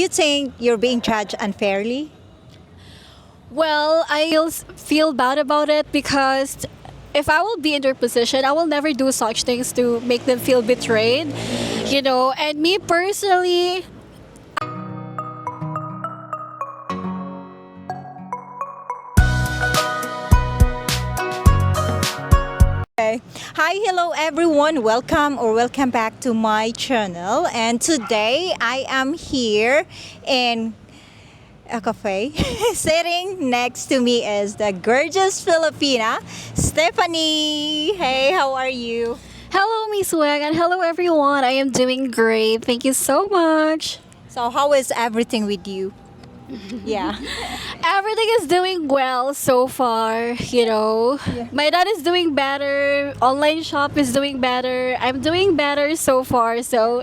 you think you're being judged unfairly? Well, feel bad about it because if I will be in their position, I will never do such things to make them feel betrayed, And me personally, Okay. Hi, hello everyone. Welcome back to my channel. And today I am here in a cafe. Sitting next to me is the gorgeous Filipina, Stephanie. Hey, how are you? hello, Miss Wang, and hello, everyone. I am doing great. Thank you so much. So, how is everything with you? Yeah. Everything is doing well so far. My dad is doing better. Online shop is doing better. I'm doing better so far. So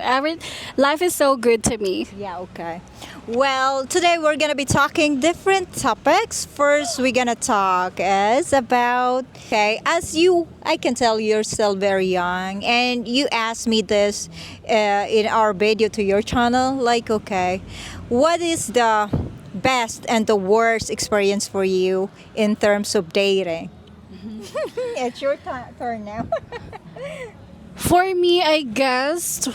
life is so good to me. Yeah, okay. Well, today we're gonna be talking different topics. First, we're gonna talk is about I can tell you're still very young, and you asked me this in our video to your channel. What is the best and the worst experience for you in terms of dating? It's your turn now. For me, I guess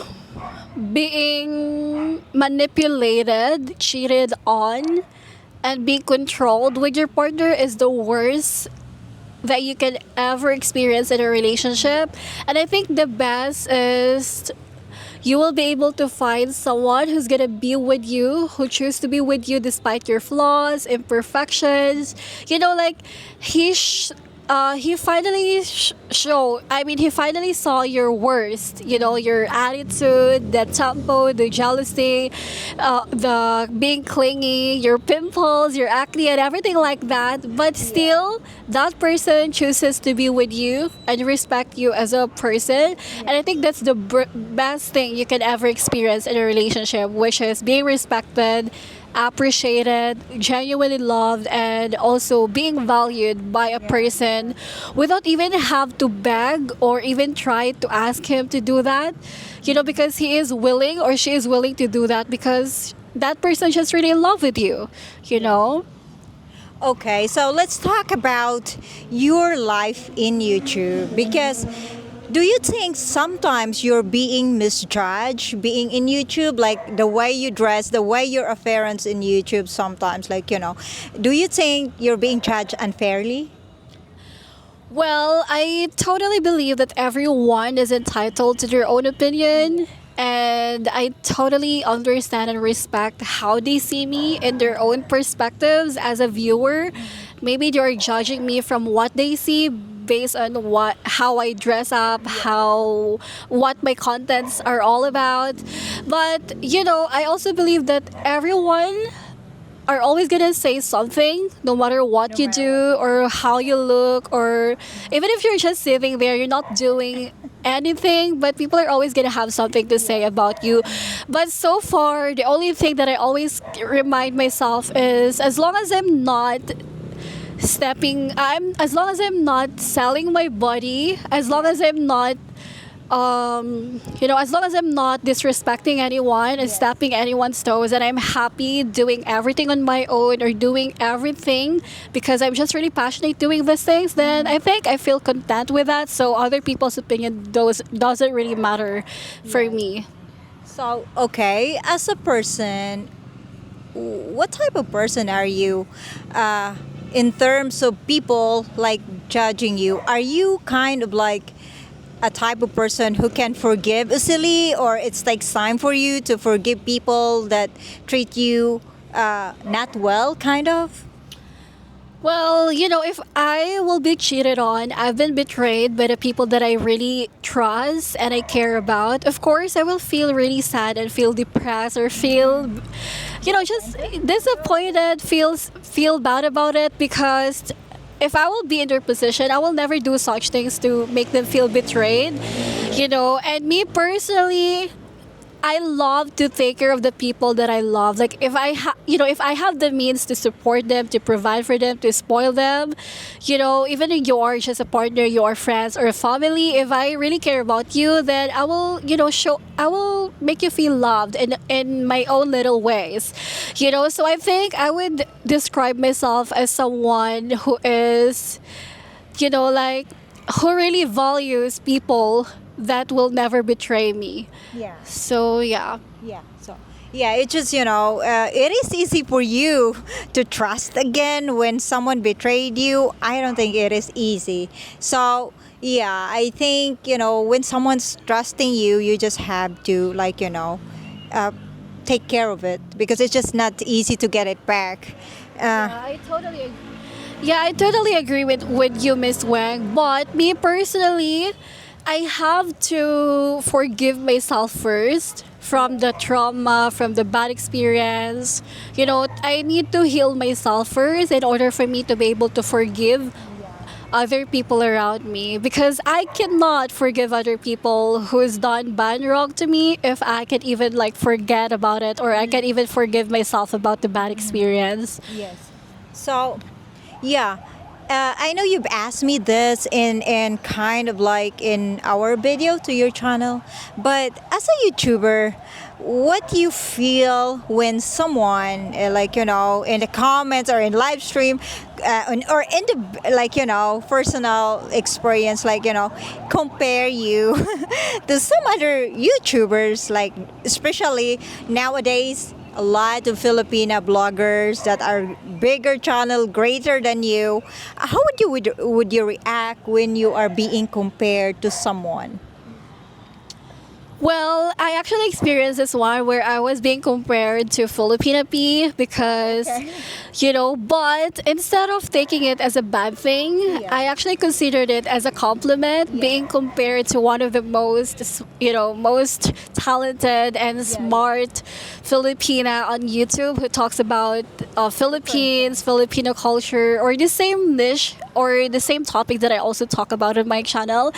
being manipulated, cheated on, and being controlled with your partner is the worst that you can ever experience in a relationship. And I think the best is you will be able to find someone who's gonna be with you, who choose to be with you despite your flaws, imperfections. Like he finally he finally saw your worst. Your attitude, the tempo, the jealousy, the being clingy, your pimples, your acne, and everything like that. But still, that person chooses to be with you and respect you as a person. And I think that's the best thing you can ever experience in a relationship, which is being respected, appreciated, genuinely loved, and also being valued by a person without even have to beg or even try to ask him to do that. Because he is willing or she is willing to do that because that person just really in love with you. Okay, so let's talk about your life in YouTube because do you think sometimes you're being misjudged being in YouTube, like the way you dress, the way your appearance in YouTube sometimes, do you think you're being judged unfairly? Well, I totally believe that everyone is entitled to their own opinion. And I totally understand and respect how they see me in their own perspectives as a viewer. Maybe they're judging me from what they see based on how I dress up, what my contents are all about. But I also believe that everyone are always gonna say something no matter what you do or how you look, or even if you're just sitting there, you're not doing anything, but people are always gonna have something to say about you. But so far, the only thing that I always remind myself is as long as I'm not selling my body, as long as I'm not as long as I'm not disrespecting anyone and stepping anyone's toes, and I'm happy doing everything on my own or doing everything because I'm just really passionate doing these things, then I think I feel content with that. So other people's opinion doesn't really matter for me. So, okay, as a person, what type of person are you in terms of people like judging you? Are you kind of like a type of person who can forgive easily, or it takes time for you to forgive people that treat you not well, kind of? Well, if I will be cheated on, I've been betrayed by the people that I really trust and I care about. Of course, I will feel really sad and feel depressed or feel, just disappointed, feel bad about it because if I will be in their position, I will never do such things to make them feel betrayed. And me personally, I love to take care of the people that I love. Like if if I have the means to support them, to provide for them, to spoil them, even if you are just a partner, you are friends or a family, if I really care about you, then I will, I will make you feel loved in my own little ways. So I think I would describe myself as someone who is, like who really values people that will never betray me. Yeah. So yeah. Yeah. So, yeah, it just, it is easy for you to trust again when someone betrayed you. I don't think it is easy. So, yeah, I think, when someone's trusting you, you just have to, like, take care of it because it's just not easy to get it back. Yeah, I totally agree with you, Miss Wang. But me personally, I have to forgive myself first from the trauma, from the bad experience. I need to heal myself first in order for me to be able to forgive other people around me, because I cannot forgive other people who's done bad wrong to me if I can even like forget about it, or I can even forgive myself about the bad experience. Yes. So, yeah, I know you've asked me this in kind of like in our video to your channel, but as a YouTuber, what do you feel when someone in the comments or in live stream, or in the personal experience, compare you to some other YouTubers, like especially nowadays a lot of Filipina bloggers that are bigger channel, greater than you. How would you react when you are being compared to someone? Well, I actually experienced this one where I was being compared to Filipina P because, Okay. but instead of taking it as a bad thing, Yeah. I actually considered it as a compliment, being compared to one of the most talented and smart Filipina on YouTube who talks about Philippines, Filipino culture, or the same niche or the same topic that I also talk about on my channel.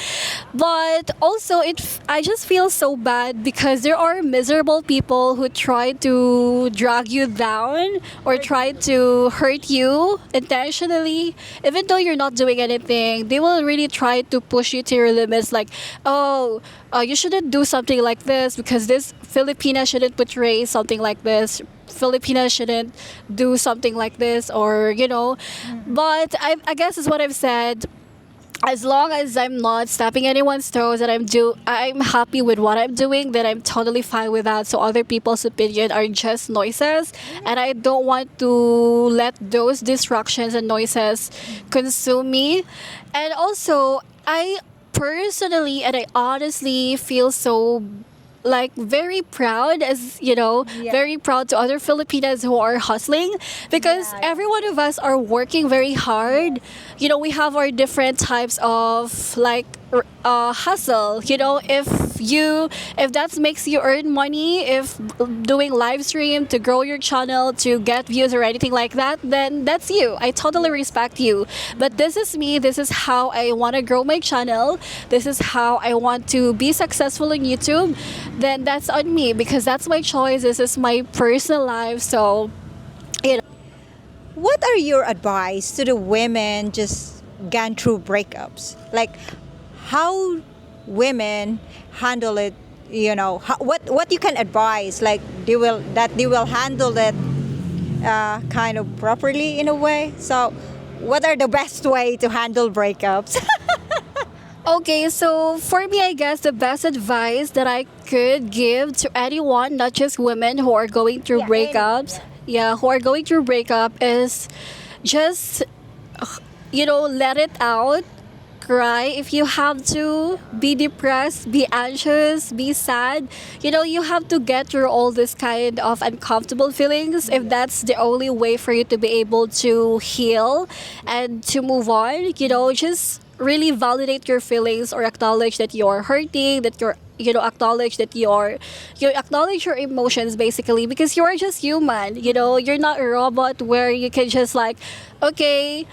But also, I just feel so bad because there are miserable people who try to drag you down or try to hurt you intentionally, even though you're not doing anything. They will really try to push you to your limits, like, oh, you shouldn't do something like this because this Filipina shouldn't portray something like this. Filipina shouldn't do something like this, or But I guess is what I've said. As long as I'm not stepping anyone's toes, that I'm happy with what I'm doing, then I'm totally fine with that. So other people's opinion are just noises, and I don't want to let those distractions and noises consume me. And also, I personally and I honestly feel so like very proud, as very proud to other Filipinas who are hustling, because every one of us are working very hard. We have our different types of like hustle. If that makes you earn money, if doing live stream to grow your channel to get views or anything like that, then that's you. I totally respect you. But this is me. This is how I want to grow my channel. This is how I want to be successful in YouTube. Then that's on me, because that's my choice. This is my personal life. So What are your advice to the women just gone through breakups? Like, how women handle it? What you can advise? Like, they will handle it kind of properly in a way. So, what are the best way to handle breakups? Okay, so for me, I guess the best advice that I could give to anyone, not just women who are going through Yeah, breakups, who are going through breakup, is just, let it out. Cry if you have to, be depressed, be anxious, be sad. You have to get through all this kind of uncomfortable feelings if that's the only way for you to be able to heal and to move on. Just really validate your feelings, or acknowledge that you're hurting, that you're acknowledge that you acknowledge your emotions, basically, because you are just human. You're not a robot where you can just like, okay,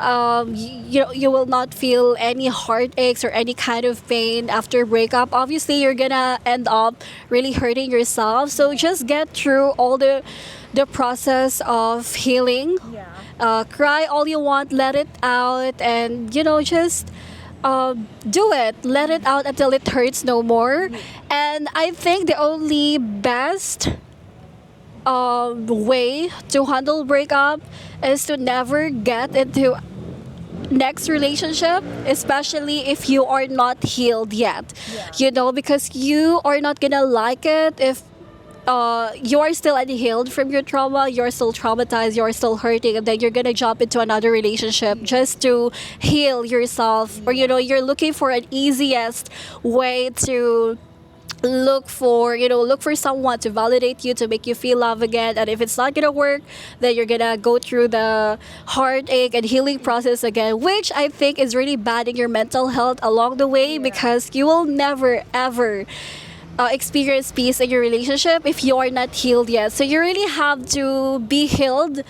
you will not feel any heartaches or any kind of pain after breakup. Obviously, you're gonna end up really hurting yourself. So just get through all the process of healing. Yeah. Cry all you want, let it out, and just do it. Let it out until it hurts no more. And I think the only best way to handle breakup is to never get into next relationship, especially if you are not healed yet. Because you are not gonna like it if you are still unhealed from your trauma, you're still traumatized, you're still hurting, and then you're gonna jump into another relationship just to heal yourself, or you're looking for an easiest way to look for someone to validate you, to make you feel love again. And if it's not gonna work, then you're gonna go through the heartache and healing process again, which I think is really bad in your mental health along the way, because you will never ever experience peace in your relationship if you are not healed yet. So you really have to be healed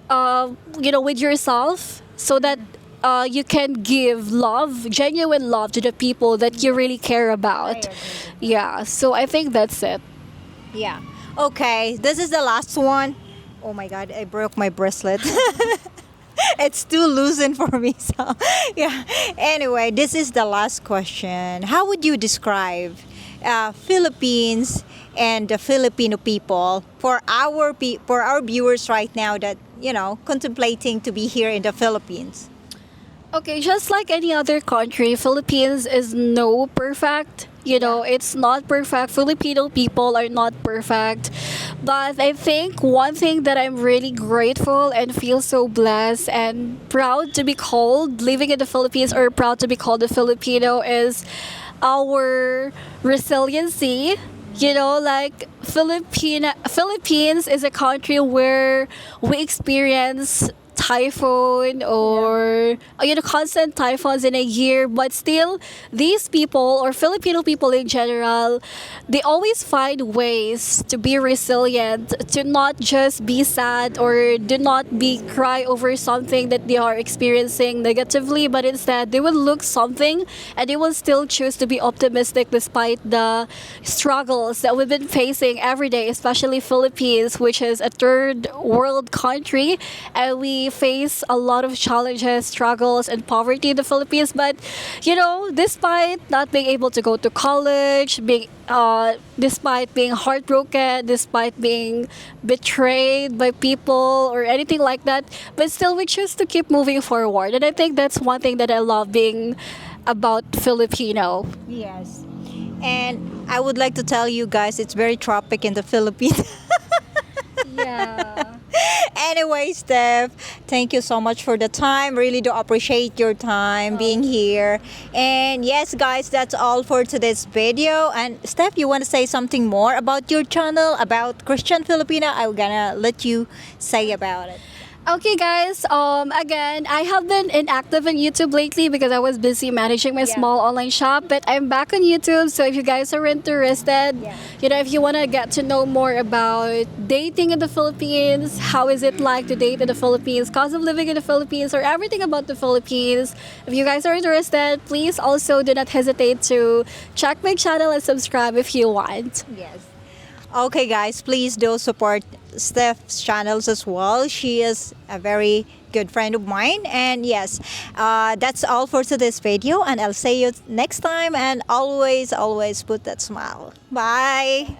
with yourself, so that you can give love, genuine love, to the people that you really care about. Yeah, so I think that's it. Yeah. Okay, this is the last one. Oh my god, I broke my bracelet. It's too loosened for me. So, yeah. Anyway, this is the last question. How would you describe Philippines and the Filipino people for our viewers right now that contemplating to be here in the Philippines? Okay, just like any other country, Philippines is no perfect. It's not perfect. Filipino people are not perfect. But I think one thing that I'm really grateful and feel so blessed and proud to be called living in the Philippines, or proud to be called a Filipino, is our resiliency. Like Philippines is a country where we experience typhoon, or constant typhoons in a year, but still these people, or Filipino people in general, they always find ways to be resilient, to not just be sad, or do not be cry over something that they are experiencing negatively, but instead they will look something and they will still choose to be optimistic despite the struggles that we've been facing every day, especially Philippines, which is a third world country, and we face a lot of challenges, struggles, and poverty in the Philippines. But despite not being able to go to college, despite being heartbroken, despite being betrayed by people or anything like that, but still we choose to keep moving forward. And I think that's one thing that I love being about Filipino. Yes. And I would like to tell you guys, it's very tropic in the Philippines. Yeah. Anyway, Steph, thank you so much for the time. Really do appreciate your time being here. And yes, guys, that's all for today's video. And Steph, you want to say something more about your channel, about Christian Filipina? I'm gonna let you say about it. Okay, guys. Again, I have been inactive on YouTube lately because I was busy managing my small online shop. But I'm back on YouTube, so if you guys are interested, if you want to get to know more about dating in the Philippines, how is it like to date in the Philippines, cost of living in the Philippines, or everything about the Philippines, if you guys are interested, please also do not hesitate to check my channel and subscribe if you want. Yes. Okay, guys, please do support Steph's channels as well. She is a very good friend of mine. And yes, that's all for today's video. And I'll see you next time. And always, always put that smile. Bye.